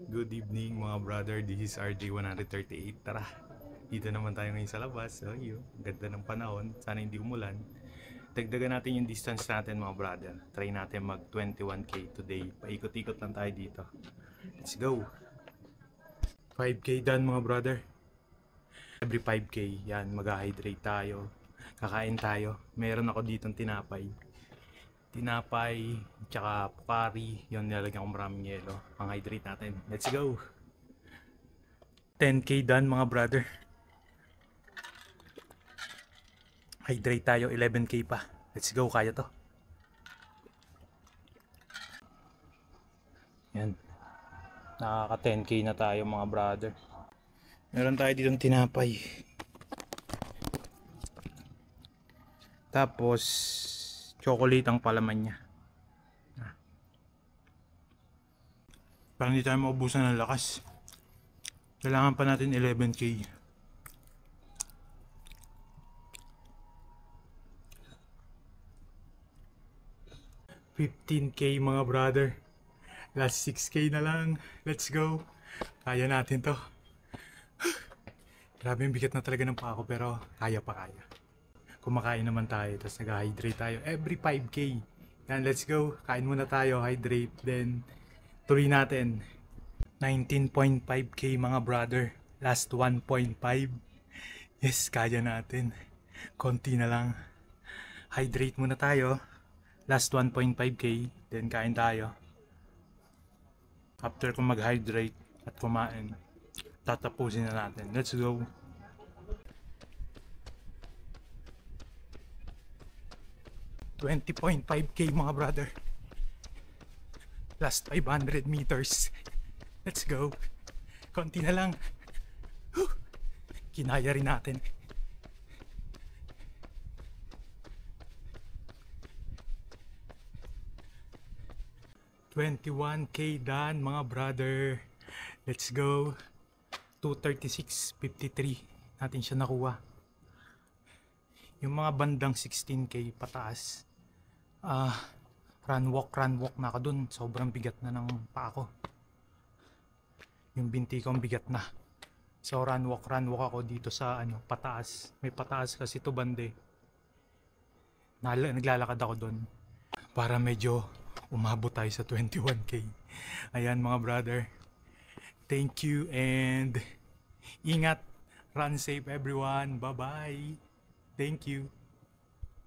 Good evening mga brother, this is RJ138. Tara, dito naman tayo ngayon sa labas. So yun, ganda ng panahon, sana hindi umulan. Dagdagan natin yung distance natin mga brother. Try natin mag 21k today. Paikot-ikot lang tayo dito. Let's go! 5k done mga brother. Every 5k, yan, mag-hydrate tayo. Kakain tayo. Meron ako ditong tinapay, tsaka pukari, yun nilalagyan ko maraming yelo. Pang-hydrate natin. Let's go! 10k done mga brother. Hydrate tayo, 11k pa. Let's go, kaya to. Yan. Nakaka 10k na tayo mga brother. Meron tayo ditong tinapay. Tapos, chocolate ang palaman niya. Para hindi tayo maubusan ng lakas. Kailangan pa natin 11k. $15k mga brother. Last 6k na lang. Let's go. Kaya natin to. Grabe yung bigat na talaga ng pako pero kaya pa kaya. Kumakain naman tayo tapos nag-hydrate tayo every 5k. Yan, let's go. Kain muna tayo, hydrate, then tuloy natin. 19.5k mga brother. Last 1.5. Yes, kaya natin. Konti na lang. Hydrate muna tayo. Last 1.5k. Then kain tayo. After kung mag-hydrate at kumain, tatapusin na natin. Let's go. $20.5k mga brother. Last 500 meters. Let's go. Konti na lang. Kinaya rin natin. $21k done mga brother. Let's go. 236.53 natin siya nakuha. Yung mga bandang 16k pataas, run walk na ako dun. Sobrang bigat na ng paa ko. Yung binti ko bigat na. So run walk ako dito sa pataas. May pataas kasi to bande. Naglalakad ako dun para medyo umabot tayo sa 21k. Ayan mga brother. Thank you and ingat. Run safe everyone. Bye bye. Thank you.